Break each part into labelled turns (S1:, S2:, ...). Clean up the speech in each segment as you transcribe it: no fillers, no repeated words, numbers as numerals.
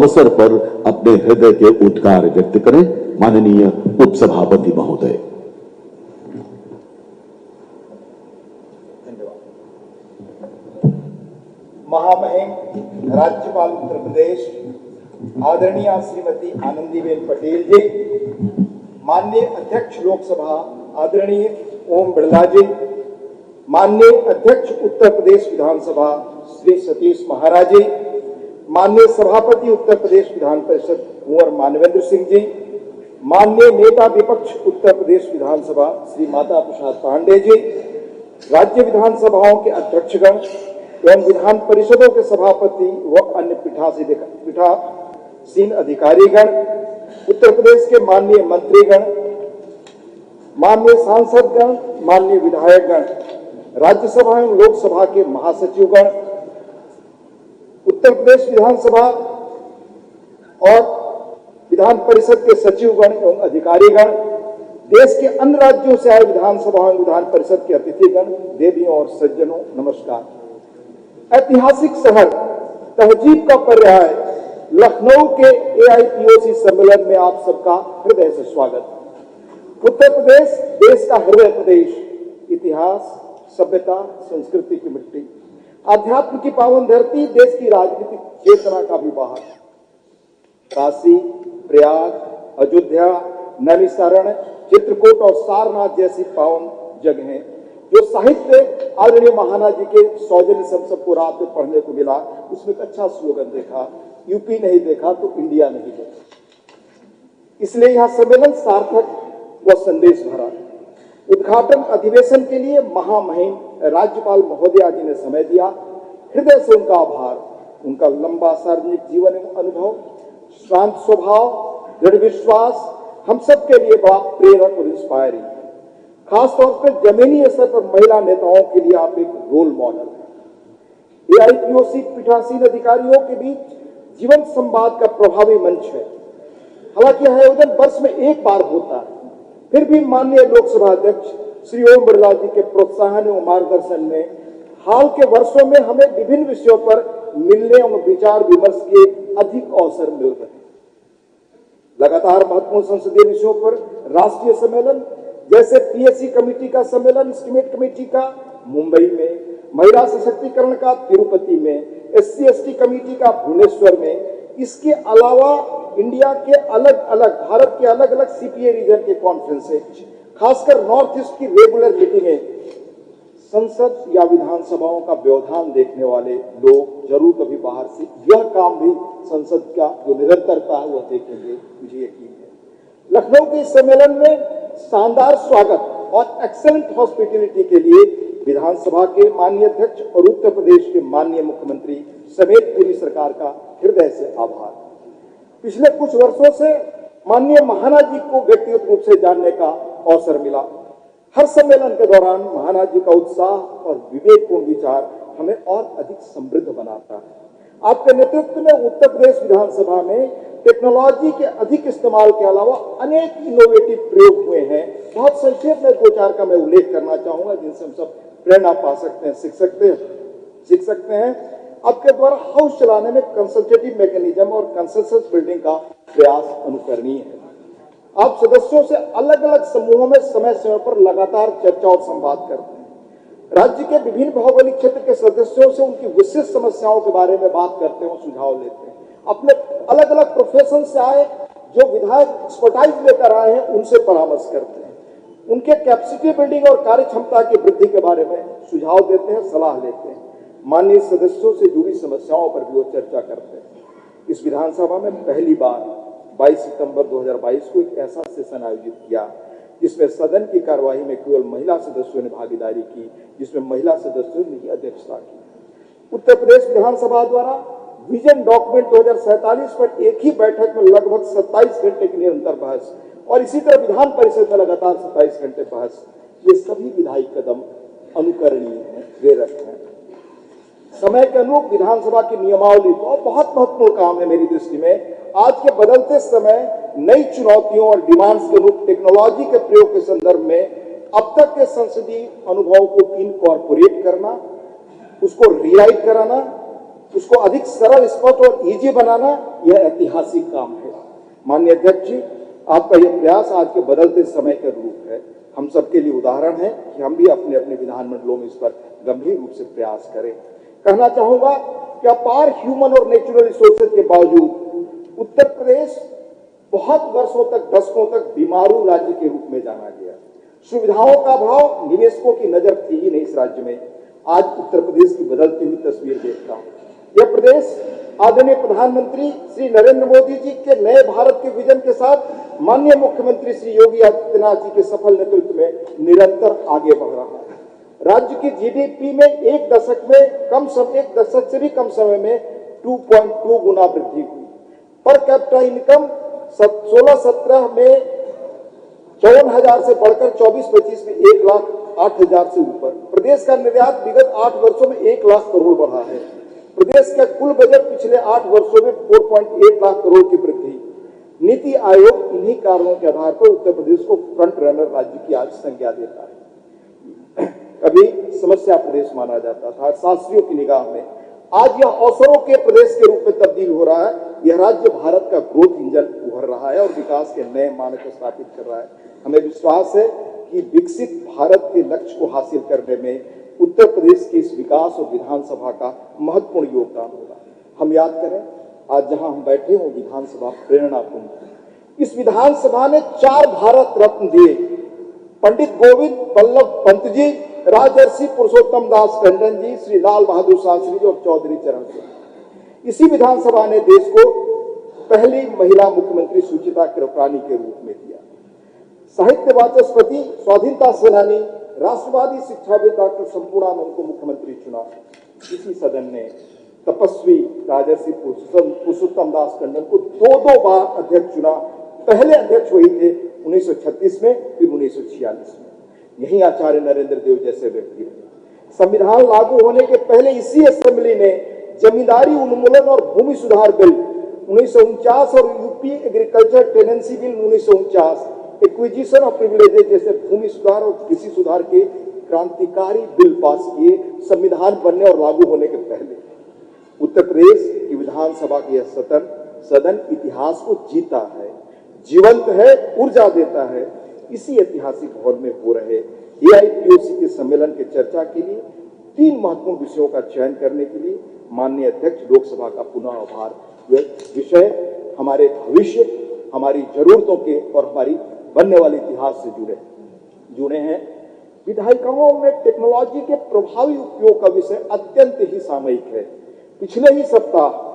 S1: अवसर पर अपने हृदय के उद्गार व्यक्त करें। माननीय उपसभापति महोदय।
S2: महामहिम राज्यपाल उत्तर प्रदेश आदरणीय श्रीमती आनंदीबेन पटेल जी, माननीय अध्यक्ष लोकसभा आदरणीय ओम बिरला जी, माननीय अध्यक्ष उत्तर प्रदेश विधानसभा श्री सतीश महाराज जी, माननीय सभापति उत्तर प्रदेश विधान परिषद कुंवर मानवेंद्र सिंह जी, माननीय नेता विपक्ष उत्तर प्रदेश विधानसभा श्री माता प्रसाद पांडे जी, राज्य विधानसभाओं के अध्यक्षगण एवं विधान परिषदों के सभापति व अन्य पीठासीन अधिकारीगण, उत्तर प्रदेश के माननीय मंत्रीगण, माननीय सांसदगण, माननीय विधायकगण, राज्यसभा एवं लोकसभा के महासचिवगण, उत्तर प्रदेश विधानसभा और विधान परिषद के सचिवगण एवं अधिकारीगण, देश के अन्य राज्यों से आए विधानसभा एवं विधान परिषद के अतिथिगण, देवियों और सज्जनों, नमस्कार। ऐतिहासिक शहर तहजीब का पर्याय लखनऊ के AIPOC सम्मेलन में आप सबका हृदय से स्वागत। उत्तर प्रदेश देश का हृदय प्रदेश, इतिहास, सभ्यता, संस्कृति की मिट्टी, आध्यात्म की पावन धरती, देश की राजनीतिक चेतना का भी बाहर। काशी, प्रयाग, अयोध्या, नैमिषारण्य, चित्रकूट और सारनाथ जैसी पावन जगहें जो साहित्य आदरणीय महाना जी के सौजन्य से हम सबको रात में पढ़ने को मिला, उसमें एक अच्छा स्लोगन देखा, यूपी नहीं देखा तो इंडिया नहीं देखा। इसलिए यह सम्मेलन सार्थक व संदेश भरा। उद्घाटन अधिवेशन के लिए महामहिम राज्यपाल महोदया जी ने समय दिया, हृदय से उनका आभार। उनका लंबा सार्वजनिक जीवन एवं अनुभव, शांत स्वभाव, दृढ़ विश्वास हम सब के लिए बड़ा प्रेरक और इंस्पायरिंग। खासतौर पर जमीनी स्तर पर महिला नेताओं के लिए आप एक रोल मॉडल हैं। AIPOC पीठासीन अधिकारियों के बीच जीवन संवाद का प्रभावी मंच है। हालांकि यह आयोजन वर्ष में एक बार होता है, फिर भी माननीय लोकसभा अध्यक्ष श्री ओम बिरला जी के प्रोत्साहन एवं मार्गदर्शन में हाल के वर्षों में हमें विभिन्न विषयों पर मिलने एवं विचार विमर्श के अधिक अवसर मिल रहे हैं। लगातार महत्वपूर्ण संसदीय विषयों पर राष्ट्रीय सम्मेलन जैसे PSC कमेटी का सम्मेलन, एस्टीमेट कमेटी का मुंबई में, महिला सशक्तिकरण का तिरुपति में, SC/ST कमेटी का भुवनेश्वर में, इसके अलावा इंडिया के भारत के अलग अलग CPA रीजन के कॉन्फ्रेंसेज, खासकर नॉर्थ ईस्ट की रेगुलर मीटिंगें, संसद या विधानसभाओं का व्यवधान देखने वाले लोग जरूर कभी बाहर से यह काम भी संसद का जो निरंतरता है वह देखेंगे, मुझे यकीन है। लखनऊ के इस सम्मेलन में शानदार स्वागत और एक्सेलेंट हॉस्पिटैलिटी के लिए विधानसभा के माननीय अध्यक्ष और उत्तर प्रदेश के माननीय मुख्यमंत्री समेत पूरी सरकार का हृदय से आभार। पिछले कुछ वर्षों से माननीय महाना जी को व्यक्तिगत रूप से जानने का अवसर मिला। हर सम्मेलन के दौरान महाना जी का उत्साह और विवेकपूर्ण विचार हमें और अधिक समृद्ध बनाता है। आपके नेतृत्व में उत्तर प्रदेश विधानसभा में टेक्नोलॉजी के अधिक इस्तेमाल के अलावा अनेक इनोवेटिव प्रयोग हुए हैं। बहुत संक्षेप में दो चार का मैं उल्लेख करना चाहूंगा जिनसे हम सब प्रेरणा पा सकते हैं, सीख सकते हैं। आपके द्वारा हाउस चलाने में कंसल्टेटिव मैकेनिज्म और कंसेंसस बिल्डिंग का प्रयास अनुकरणीय है। आप सदस्यों से अलग अलग समूहों में समय समय पर लगातार चर्चा और संवाद करते हैं। राज्य के विभिन्न भौगोलिक क्षेत्र के सदस्यों से उनकी विशिष्ट समस्याओं के बारे में बात करते हैं और सुझाव लेते हैं। अपने अलग अलग प्रोफेशन से आए जो विधायक एक्सपर्टाइज लेकर आए हैं उनसे परामर्श करते हैं। उनके कैपेसिटी बिल्डिंग और कार्य क्षमता की वृद्धि के बारे में सुझाव देते हैं, सलाह लेते हैं। माननीय सदस्यों से जुड़ी समस्याओं पर भी वो चर्चा करते हैं। इस विधानसभा में पहली बार 22 सितंबर 2022 को एक ऐसा सेशन आयोजित किया जिसमें सदन की कार्यवाही में केवल महिला सदस्यों ने भागीदारी की, जिसमें महिला सदस्यों ने अध्यक्षता की। उत्तर प्रदेश विधानसभा द्वारा विजन डॉक्यूमेंट 2047 पर एक ही बैठक में लगभग 27 घंटे की निरंतर बहस और इसी तरह विधान परिषद में लगातार 27 घंटे बहस, ये सभी विधायी कदम अनुकरणीय हैं, प्रेरक हैं। समय के अनुरूप विधानसभा की नियमावली तो बहुत महत्वपूर्ण काम है मेरी दृष्टि में। आज के बदलते समय नई चुनौतियों और डिमांड्स के रूप टेक्नोलॉजी के प्रयोग के संदर्भ में अब तक के संसदीय अनुभव को इनकॉर्पोरेट करना, उसको रिराइट कराना, उसको अधिक सरल, स्पष्ट और इजी बनाना यह ऐतिहासिक काम है। माननीय अध्यक्ष जी, आपका यह प्रयास आज के बदलते समय का रूप है। हम सबके लिए उदाहरण है कि हम भी अपने अपने विधानमंडलों में इस पर गंभीर रूप से प्रयास करें। कहना चाहूंगा कि अपार ह्यूमन और नेचुरल रिसोर्सेज के बावजूद उत्तर प्रदेश बहुत वर्षों तक, दशकों तक बीमारू राज्य के रूप में जाना गया। सुविधाओं का अभाव, निवेशकों की नजर थी ही नहीं इस राज्य में। आज उत्तर प्रदेश की बदलती हुई तस्वीर देखता हूं। यह प्रदेश आदरणीय प्रधानमंत्री श्री नरेंद्र मोदी जी के नए भारत के विजन के साथ माननीय मुख्यमंत्री श्री योगी आदित्यनाथ जी के सफल नेतृत्व में निरंतर आगे बढ़ रहा है। राज्य की जीडीपी में एक दशक से भी कम समय में 2.2 गुना वृद्धि हुई। पर कैपिटा इनकम 16-17 में 54,000 से बढ़कर 24-25 में 1,08,000 से ऊपर। प्रदेश का निर्यात विगत 8 वर्षों में 1 लाख करोड़ बढ़ा है। प्रदेश का कुल बजट पिछले 8 वर्षों में 4.8 लाख करोड़ की वृद्धि। नीति आयोग इन्हीं कारणों के आधार पर उत्तर प्रदेश को फ्रंट रनर राज्य की आज संज्ञा देता है। कभी समस्या प्रदेश माना जाता था शास्त्रियों की निगाह में, आज यह अवसरों के प्रदेश के रूप में तब्दील हो रहा है। यह राज्य भारत का ग्रोथ इंजन उभर रहा है और विकास के नए मानक स्थापित कर रहा है। हमें विश्वास है कि विकसित भारत के लक्ष्य को हासिल करने में उत्तर प्रदेश के इस विकास और विधानसभा का महत्वपूर्ण योगदान होगा। हम याद करें, आज जहां हम बैठे हो विधानसभा प्रेरणापूर्ण है। इस विधानसभा ने 4 भारत रत्न दिए। पंडित गोविंद बल्लभ पंत जी, राजर्षि पुरुषोत्तम दास टंडन जी, श्री लाल बहादुर शास्त्री जी और चौधरी चरण सिंह। इसी विधानसभा ने देश को पहली महिला मुख्यमंत्री सुचित्रा कृपलानी के रूप में दिया। साहित्य वाचस्पति, स्वाधीनता सेनानी, राष्ट्रवादी शिक्षाविद डॉक्टर संपूर्णानंद को मुख्यमंत्री चुना। इसी सदन ने तपस्वी राजर्षि पुरुषोत्तम दास टंडन को 2 बार अध्यक्ष चुना। पहले अध्यक्ष वही थे 1936 में, फिर 1946 में। यही आचार्य नरेंद्र देव जैसे व्यक्ति रहे। संविधान लागू होने के पहले इसी असेंबली ने जमींदारी उन्मूलन और भूमि सुधार बिल 1949 और UP agriculture tenancy bill 1949, acquisition of privileges जैसे भूमि सुधार और कृषि सुधार के क्रांतिकारी बिल पास किए संविधान बनने और लागू होने के पहले। उत्तर प्रदेश की विधानसभा की यह सदन इतिहास को जीता है, जीवंत है, ऊर्जा देता है। इसी ऐतिहासिक भवन में हो रहे एआईपीओसी के सम्मेलन के चर्चा के लिए 3 महत्वपूर्ण विषयों का चयन करने के लिए माननीय अध्यक्ष लोकसभा का पुनः आभार। विषय हमारे भविष्य, हमारी जरूरतों के और हमारी बनने वाले इतिहास से जुड़े हैं। विधायिकाओं में टेक्नोलॉजी के प्रभावी उपयोग का विषय अत्यंत ही सामयिक है। पिछले ही सप्ताह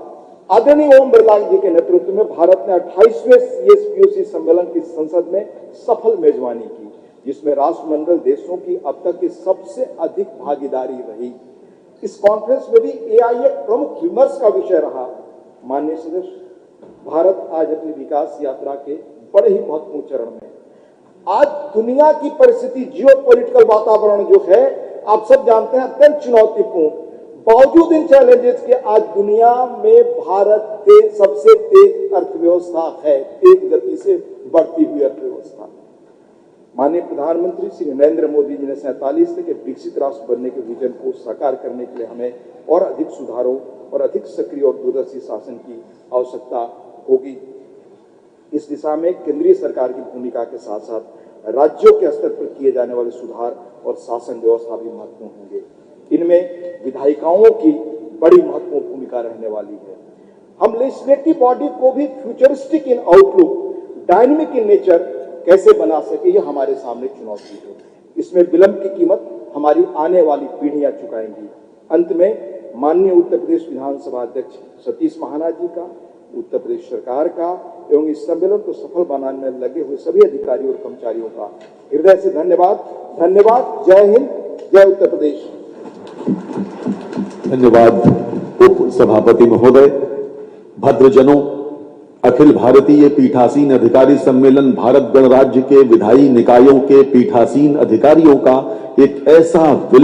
S2: आदरणीय ओम बिरला जी के नेतृत्व में भारत ने 28वें सीएसपीओसी सम्मेलन की संसद में सफल मेजबानी की, जिसमें राष्ट्रमंडल देशों की अब तक की सबसे अधिक भागीदारी रही। इस कॉन्फ्रेंस में भी एआई एक प्रमुख विमर्श का विषय रहा। माननीय सदस्य, भारत आज अपनी विकास यात्रा के बड़े ही महत्वपूर्ण चरण में। आज दुनिया की परिस्थिति, जियोपॉलिटिकल वातावरण जो है, आप सब जानते हैं, अत्यंत चुनौतीपूर्ण। बावजूद इन चैलेंजेस के आज दुनिया में भारत के सबसे तेज अर्थव्यवस्था है, तेज गति से बढ़ती हुई अर्थव्यवस्था। माननीय प्रधानमंत्री श्री नरेंद्र मोदी जी ने 47 तक विकसित राष्ट्र बनने के विजन को साकार करने के लिए हमें और अधिक सुधारों और अधिक सक्रिय और दूरदर्शी शासन की आवश्यकता होगी। इस दिशा में केंद्रीय सरकार की भूमिका के साथ साथ राज्यों के स्तर पर किए जाने वाले सुधार और शासन व्यवस्था भी महत्वपूर्ण होंगे। इनमें विधायिकाओं की बड़ी महत्वपूर्ण भूमिका रहने वाली है। हम लेजिस्लेटिव बॉडी को भी futuristic in outlook, dynamic in nature कैसे बना सके, यह हमारे सामने चुनौती है। इसमें विलंब की कीमत हमारी आने वाली पीढ़ियां चुकाएंगी। अंत में माननीय उत्तर प्रदेश विधानसभा अध्यक्ष सतीश महाना जी का, उत्तर प्रदेश सरकार का एवं इस सम्मेलन को सफल बनाने में लगे हुए सभी अधिकारियों और कर्मचारियों का हृदय से धन्यवाद। जय हिंद, जय उत्तर प्रदेश।
S1: धन्यवाद उप सभापति महोदय। भद्रजनों, अखिल भारतीय पीठासीन अधिकारी सम्मेलन भारत गणराज्य के विधायी निकायों के पीठासीन अधिकारियों का एक ऐसा